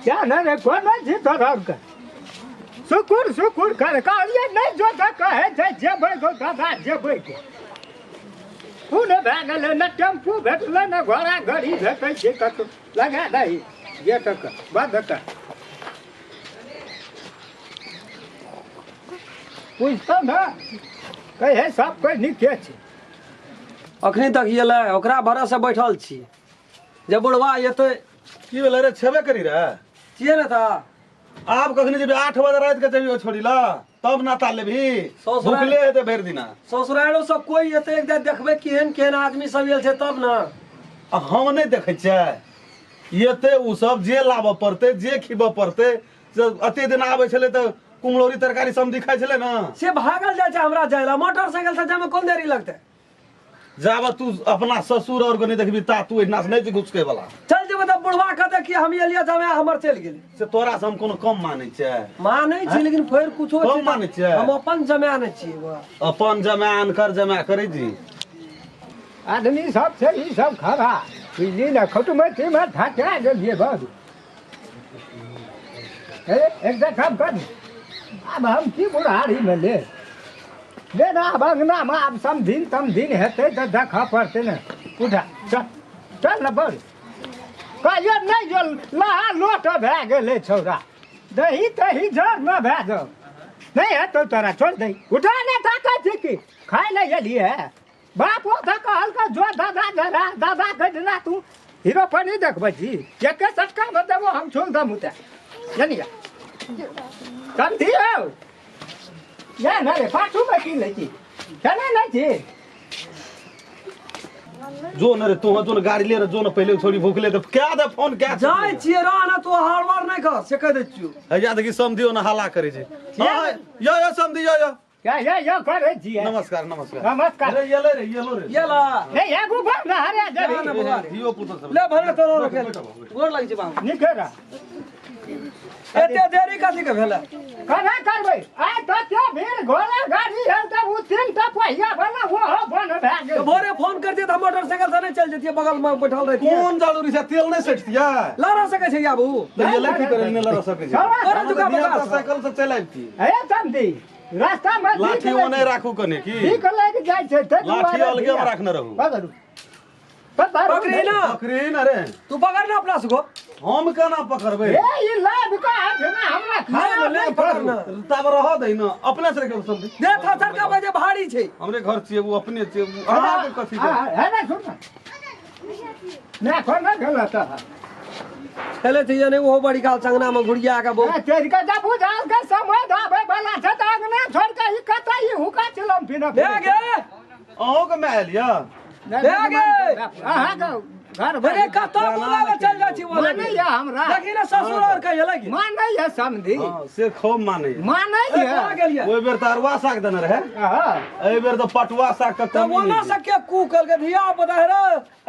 क्या ना रे कोना जी तो राव का सुकुर कर कालिए नहीं जो था कहे जे जेबै गो दादा जेबै के पुने भागल न टेम्पू भेटल न घोड़ा गाड़ी भेटै छै कत लगा दही ये तक बंद कर पूछतो ना कहे सब कोई निके छै अखनी तक येले ओकरा भरोसे बैठल छी जब बुढ़वा एते की भेलै रे छेबे करी रे किए न था आब कखनी जेबी 8 बजे रात के जेबी छोड़ी ला तब नाता लेबी भूखले हेते भरि दिना ससुरालो सब कोई एते एक दिन देखबे केहन केहन आदमी सब आयल छै तब न हम नहीं देखे छियै एते उ सब जे लाबऽ पड़ते जे खिबऽ पड़ते अते दिन आबै छलै त कुम्हलौरी तरकारी सब्जी खाइ छलै न से भागल जाय छै हमरा जायला मोटरसाइकिल से जाय में कोन देरी लगते जाब तू अपना ससुर और को नहीं देखबी ता तू इतना से नहीं घुसके वाला चल जेबै त बुढ़वा कहते कि हम एलिया जमे हमर चल गेली से तोरा से हम कोनो कम मानै छै मानै छी लेकिन फेर कुछो कम मानै छै हम अपन जमाने छी अपन जमान कर जमा करै जी आदमी सब छै ई सब खरा बुझली न खटुमती में ठाटा गेलिए बाबू एक काम कर अब हम की बुढ़ारी में ले ना अंगना में अब समधिन हेतै तो देखा पड़ते न उठा चल न बड़ कहियो नहीं जो लहा लोट भए गेलै छौरा दही तही जर न भए जाओ नहीं है तो तोरा छोड़ दही उठा नहीं ताका थी कि खाए नहीं एलिए बापो था कहलका जो दादा कह देना तू हीरो पर नहीं देखबै जी एक सटका में देबो हम छोड़ दम उते जानिए कम दियो या ना रे पाछू में की लेती चले नहीं थी जो न रे तू जो न गाड़ी ले रे जो न पहले छोड़ी भूखले तो क्या दे फोन क्या जाय छियै रह न तू हारवार नहीं कर से कह दे छियो हैया देखी समधियो न हल्ला करे छै यो समधी यो क्या ये करे जी नमस्कार नमस्कार रे ये ले येला ए एगो बाप ना हरे जरी हियो पुत्र सब ले भरे तोरो रखे गोर लग छै बाबू निकरा एते देरी कथी के भेला कना करबै आइ त के भीड़ घोड़ा गाड़ी है त उ तीन टा पहिया बना वो हो बन भए गेल भोरे फोन कर दिए त मोटरसाइकिल से नहीं चल जतिए बगल में बैठल रहती कोन जरूरी छै तेल नहीं सटतिया लड़ा सके छै बाबू ये ले की करे नहीं लड़ा सके छै तोरा दुका बगा साइकिल से चल आबती ए समझी रास्ता में लाठी ओने राखू कने की ठीक लग जाय छै त लाठी अलगे में रखने रहू पकड़ू पकड़ी पकड़ी ना रे तू पकड़ ना अपना सुको हम केना पकड़बै ए ई लाभ का हाथ ना हमरा खाना ले पकड़ना तब रह दे न अपने से के सब दे थर का बजे भारी छै हमरे घर छियै वो अपने छियै हमरा के कथि है ना सुन ना कोना गलत चले थे ने वो बड़ी काल संगना में गुड़िया का बो तेरी का जा बुझाल के समय दाबे वाला छ त अंगना छोड़ के ई कतई हुका चलम फिर ले गे अहो के महल या ले गे हां घर अरे कतो बोला चल जा छी बोला मानै या हमरा देखी ना ससुर और कहे लगी मानै या समझी हां से खूब मानै मानै या ओइ बेर तरवा साग देने रहे हां एइ बेर तो पटुआ साग के तो वो ना सके कूकल के धिया बता रे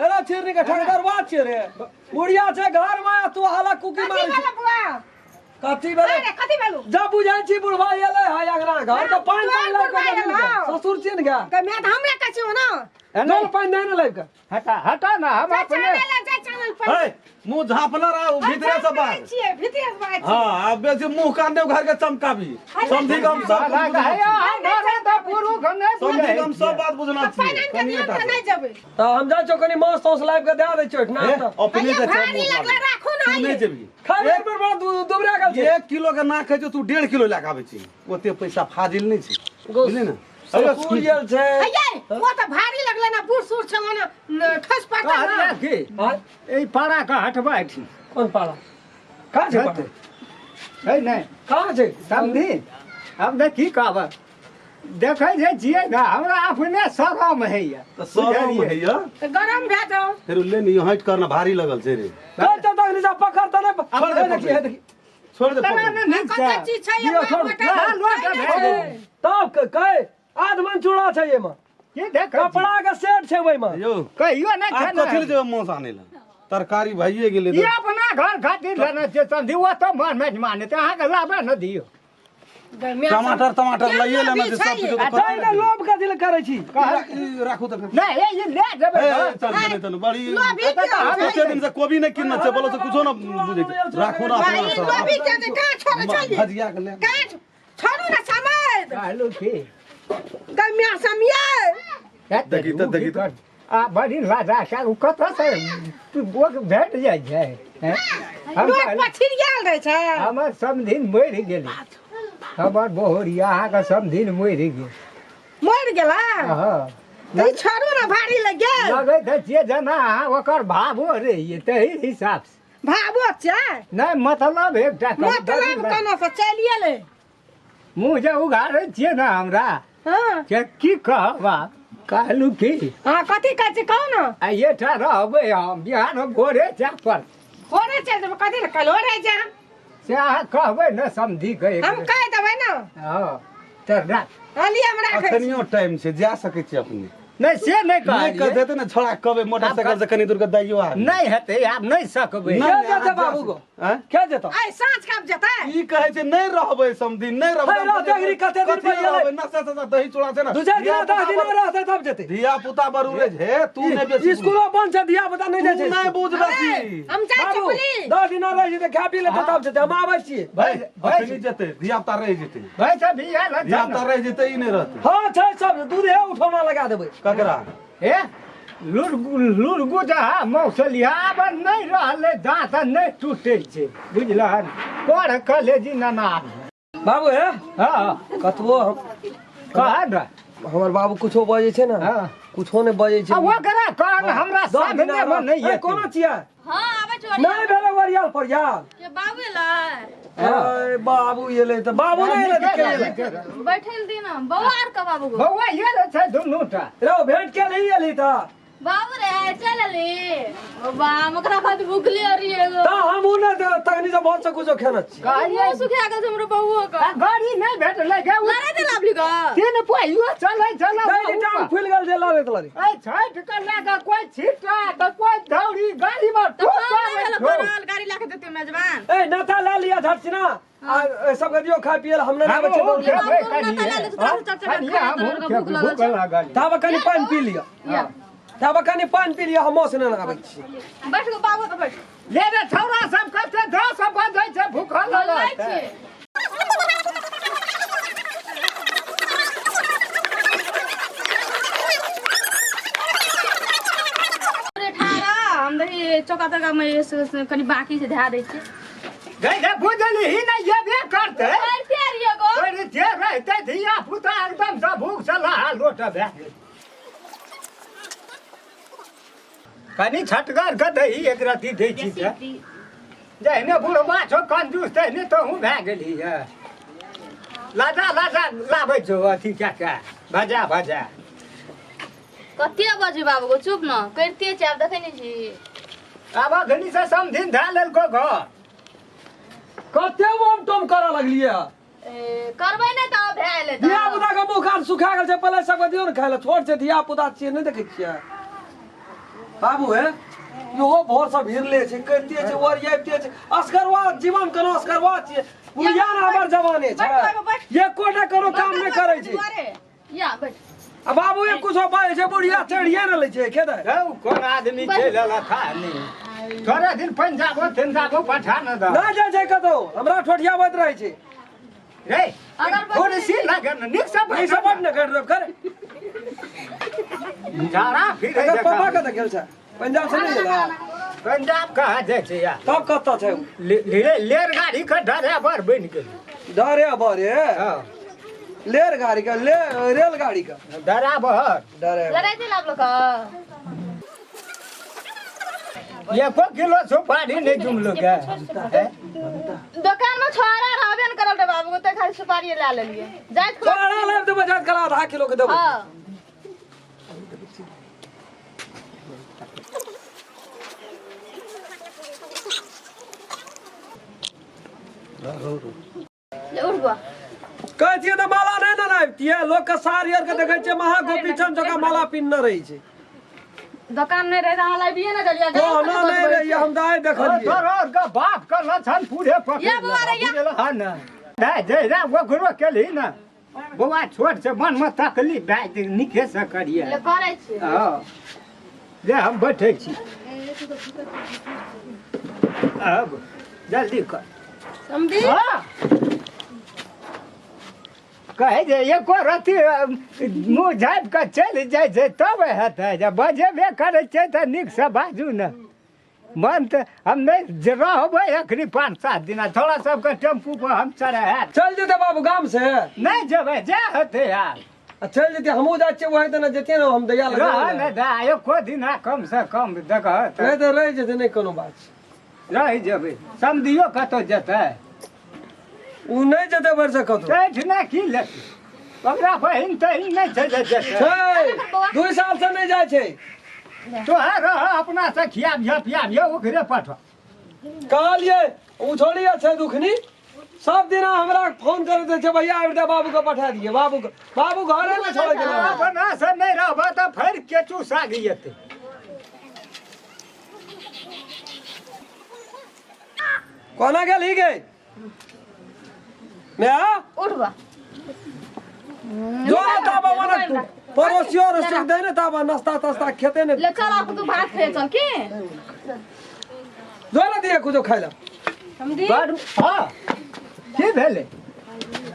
अरे छिरनी के ठगदरवा छे रे बुढ़िया छे घर में तू हाला कुकी मार कथी भेलो जा बुझाई छी बुढ़वा एले हाय अगरा घर तो पानी लाग के ससुर चिन गया के मैं तो हमरा कछु ना नल पानी नहीं लाग के हटा ना हम अपने ए मुंह झापला रहा भीतरे से बाहर छिए भीतर से बाहर हां अब बेसी मुंह कांदे घर के चमकाबी समझी हम सब समझी हम सब बात बुझना चाहिए नहीं जबे तो हम जा चोकनी मांस तोस लाइव के दे दे छोट ना अपने के भारी लगला राखो ना नहीं जेबी खाए पर बड़ा दुबरा गल छे 1 किलो के ना खाइ तू 1.5 किलो लेके आबै छी ओते पैसा फाजिल नहीं छै बुझली ना सूर्यल छे अये वो तो भारी लगला ना बूढ़ सूर छ ना खस पाता ना ए पाड़ा का हटबा थी कौन पाला का छे पाला है नहीं कहां छे समझी अब देख की कहब देखै जे जिए ना हमरा अपने शरम है या तो शरम है या तो गरम भे जाओ फिर ले नहीं हट करना भारी लगल छे रे चल चल तक नीचा पकड़ तने छोड़ दे देखी छोड़ दे कत चीज छै ये तब कहे आधमन चूड़ा छै ये में की देख कपड़ा के सेट छै ओइ में यो कहियो ना आ कथि ले जेब मौस आने ला तरकारी भाइए गेले ये अपना घर खातिर लेना छै समझी वो तो मन में माने ते अहाँ के लाबे न दियो टमाटर टमाटर लाइए लेना जे सब कुछ तो जाय ना लोभ का दिल करे छी राखू त नहीं ये ले जबे चल चल बड़ी एते दिन से कोबी नहीं किनना छै बोलो से कुछो ना बुझे राखू ना लोभी के का छोड़ चल भजिया के ले का छोड़ू ना समझ आलू की गमिया समिया देखी त आ बड़ी लाजा का कत से वो भेट जाय छै हम लोग पछिर गेल रहे छै हमर सब दिन मर गेली हमर बोहरिया अहाँ के सब दिन मर गेल मर गेला हां ई छोड़ू ना भारी लग गेल लगे त जे जना ओकर भावो रे ये तही हिसाब से भाबो छै नहीं मतलब एकटा मतलब कना से चलिए ले मुँह जे उघारे छियै ना हमरा हां के की कहबा कहलू की हां कथि कहै छी कहू ना आ ये ठा रहबै हम बिहार में गोरे जा पर होरे चल जब कथि न कल होरे जा से अहाँ कहबै न समझी गए हम कह देबै ना हां त राख अली हम राखै अखनियो टाइम छै जा सकै छी अपने नहीं से नहीं नहीं कर कहलिए देते ना छोड़ा कबे मोटरसाइकिल से कनी दूर के दाइयो आ नहीं हेतै आब नहीं सकबै क्या जेता बाबू को क्या जेता आई साँझ कब जेतै ई कहै छै नहीं रहबै समधी नहीं रहबै है रह देगरी कते दिन पे गेलै नशा से दही चूड़ा छै ना दू चार दिन 10 दिन में रहते तब जेते धिया पुता बरुरे हे तू नहीं बेसी स्कूलो बंद छै दिया पता नहीं जाय छै नहीं बुझ बेसी हम जाइ छी बाबू पुलिस 10 दिन रह जेते खा पी लेते तब जेते हम आबै छियै भाई अखनी जेते धिया पुता रह जेते भाई सब बिया ल धिया पुता रह जेते ई नहीं रहते हां छै सब दूध है उठौना लगा देबै ककरा ए लुरगु जहा मौसलिया अब नहीं रहले दांत नहीं टूटे छै बुझलहन कोड़ कलेजी नना बाबू है हां कतबो कह द हमर बाबू कुछो बजे छै ना हां कुछो ने बजे छै वो करा कहन हमरा सामने में नहीं है कोनो चिया हाँ आबै छोड़ी नहीं भेले वरियाल पर यार के बाबू एलै ए बाबू एले त बाबू नहीं एले त के एले बैठल दिन बौआ आर का बाबू को बौआ ये रे छै दुनूटा रो भेंट के नहीं एली त बाबू रे चल ले बाबा मकरा खातिर भूखली अरी एगो त हम उन तकनी से बहुत से कुछो खेना छी मुंह सुखा गेल हमरो बौआ का गाड़ी नहीं भेटले के लड़ाई दे लाभली का तीन पहियो चलै नहीं टांग फुल गेल जे लारे त लारे ए छठ कर लगा कोई छिटा त कोई दौड़ी गाड़ी में तो हम गाड़ी लाके देते मेजबान ए नता ला लिया झटसिना आ सब के दियो खा पियल हम ना बच्चे भूख लागल तब कनी पानी पी लिया तब कनी पानी पी लिया हम से ना आबै छी बैठ गो बाबू तो बैठ ले रे छौरा सब कहते 10 बजे छै भूख लागल छै हम देखी चौका तका में कनी बाकी से ध्या दै छी गई बुझली ही नहीं ये भी करते करते रियो गो कोई जे रहते धिया पुता एकदम से भूख से लहा लोट भे कनी छटगर के दही एक रती दै छी से जहने बुढ़वा छो कंजूस तहने तो हूँ भे गेली है लाजा लाजा लाबै छो अथी क्या भजा भजा कते बजे बाबू को चुप न करते छ अब देखै नै छी अब घनी से समधिन धा लेल को घर कते हम टम करा लगलिए ए करबै नै त भेले त धिया पुता के मुंह कान सुखा गेल छै पहिले सब दियो न खाय ला छोड़ से धिया पुता छियै नहीं देखै छियै बाबू है यो भोर सब हिरले छै करते छै वरियाते छै अस्करवा जीवन कनो अस्करवा छियै बुढ़िया ना हमर जवाने छै ये कोटा करो काम नहीं करे छै या बैठ अब बाबू ये कुछ बाय छै बुढ़िया चढ़िए न ले छै खेदा गौ कोन आदमी चल ला था नहीं थोड़ा दिन पंजाब तेंजाबो पठान द ना जाय छै कतो हमरा ठोठियाबैत रहै छै रे अगर कुर्सी लगन निक सब नहीं सब न कर कर जारा फिर अगर पापा का गेल छै पंजाब से नहीं गेला पंजाब कहा जाय छै यार तब कत छै लेर गाड़ी का ड्राइवर बन गेल डरे बरे हां लेर गाड़ी का ले रेल गाड़ी का ड्राइवर डरे लड़ाई दे लाभ लोग ये को किलो सुपारी नहीं तुम लोग दुकान में छोरा रहबे न करल रे बाबू को त खाली सुपारी ले लेलिए जाय छोड़ा ले तो बजात करा आधा किलो के देबो हां ले उठ बा कहै छियै त माला नहीं न लाबतिए लोग के सारी और के देखै छियै महागोपी छन जका माला पिन न रही छै दुकान नहीं रहे त लाई बिए न जलिया ओ ना नहीं रही हम दाई देखलिए तोर का बाप का लछन पूरे पकड़ ये बुआ रे, ये। हां ना जयरा ओकरो केली ने बौआ छोट से मन में तकलीफ भए जेतै नीके से करिए करै छी हाँ जे हम बैठे छी अब जल्दी कर समझी हाँ कहे जे एको रत्ती मुँह झाँपि कऽ चलि जाइ छै तब हेतै जे बजेबे करै छै तऽ नीक से बाजू ने मन तऽ हम नहि जे रहबै एखनी 5-7 दिना थोड़ा सबके टेम्पू पर हम चढ़ाए चल जेते बाबू गाम से नहीं जेबै जे हेतै यार चल जेते हमहूँ जाइ छियै वही दिन जेते ने हम दैया लगा रह ने दा एको दिना कम से कम देखऽ नहीं तो रह जेते नहीं कोनो बात रहि जेबै समधियो कतौ जेतै उ नहीं जेते बर से कतो ठिना की लेतै ओकरा बहिन तहिन नहि छै जे जेतै छै 2 साल से नहीं जाइ छै तोहर रह अपना से खियाबियो ओकरे पठा कहलिए उ थोड़ी छै दुखनी सब दिन हमरा फोन कर दे छै भैया आबि दे बाबू को पठा दिए बाबू घरे में छोड़ के अपना से नहीं रहबा तऽ फेर केचू साग जेतै कोना गेल ही गई मैं उठबा जो ताबा वाला पड़ोसियो रसोई दे ने ताबा नाश्ता तास्ता खेते ने ले चल आप तू भात खाए चल की जो ना दिए कुछ खाइला समझी बड़ हाँ की भेलै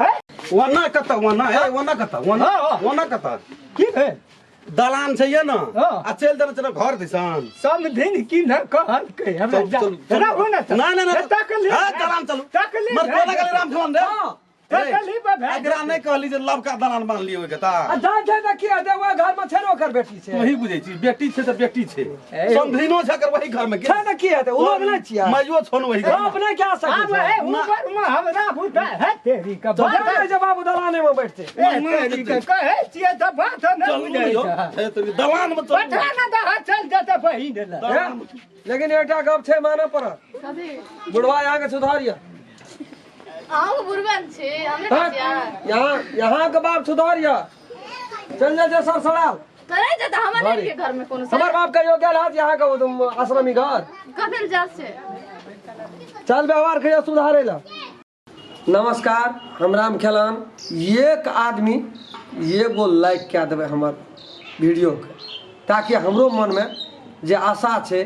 हैं वना कता वना ए वना कता वना कता की भेल दलान छै ये ना हाँ। आ चल देना चल घर दिसान समधिन की न कहलकै हमरा चल, चल, चल। रहू ने ना ना ना तकलीफ हां दलान चलू तकलीफ मत कोना गली राम खवन रे तकलीफ भए एकरा नहीं कहली जे लबका दलान मान लियो के ता आ जा जा देखिए दे वो घर में छेरो कर बेटी छै वही बुझै छी बेटी छै त बेटी छै समधिनो छै कर वही घर में के छै त की हेतै उ लोग नहीं छिया माइयो छोन वही घर में। अपने क्या सके आब है ऊपर में हमरा बुझा है तेरी का तो बात जा जे बाबू दलाने में बैठते तेरी के कहे छियै त बात न चल बुझै लियो छै ए तो दलान में चल पठा न दह चल जते बहिन ले लेकिन एकटा गप छै माने पड़त कथी बुढ़वा यहाँ के सुधारिया आओ बुरबन छे हमने हाँ, कहिया यहाँ के बाप सुधारिया चल जा सरसड़ाल करे जे त हमर के घर में कोनो हमार बाप का यो गेल हाथ यहाँ का वो तुम आश्रमी घर कथी जा से चल व्यवहार करिया सुधारे ला नमस्कार हम राम खेलान एक आदमी एगो लाइक क्या देवे हमार वीडियो के ताकि हमरो मन में जे आशा छै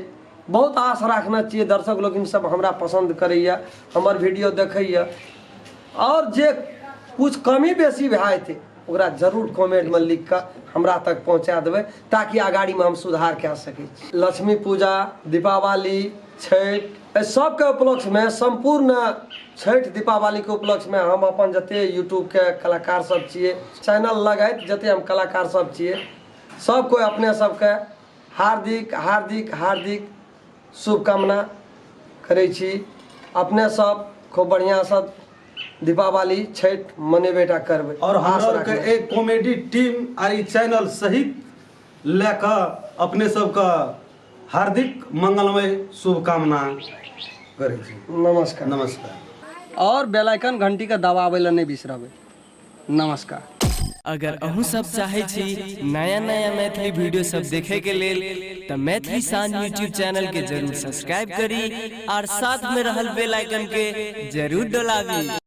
बहुत आश रखना चाहिए दर्शक लोग सब हमरा पसंद करैया हमार वीडियो देखैया और जे कुछ कमी बेसी भए थे ओकरा जरूर कमेंट में लिख कर हमरा तक पहुंचा देबै ताकि आगाड़ी में हम सुधार कए सकै छी लक्ष्मी पूजा दीपावली छठ सबके उपलक्ष्य में संपूर्ण छठ दीपावली के उपलक्ष्य में हम अपन जते यूट्यूब के कलाकार सब छियै चैनल लगाइत जते हम कलाकार सब छियै सब कोई अपने सबके हार्दिक हार्दिक हार्दिक शुभकामना करै छी अपने सब खूब बढ़िया से दीपावली छठ मनेबेटा करबै और हमरा के एक comedy team R E channel सहित लेकर अपने सबका हार्दिक मंगलमय शुभकामना करै छी नमस्कार नमस्कार और बेल आइकन घंटी के दबाबै ला नहीं बिसरबै नमस्कार अगर अहू सब चाहे छी नया नया मैथिली वीडियो सब देखे के लेल त मैथिली साँझ यूट्यूब चैनल के जरूर सब्सक्राइब करी और साथ में रहल बेल आइकन के जरूर दबावी।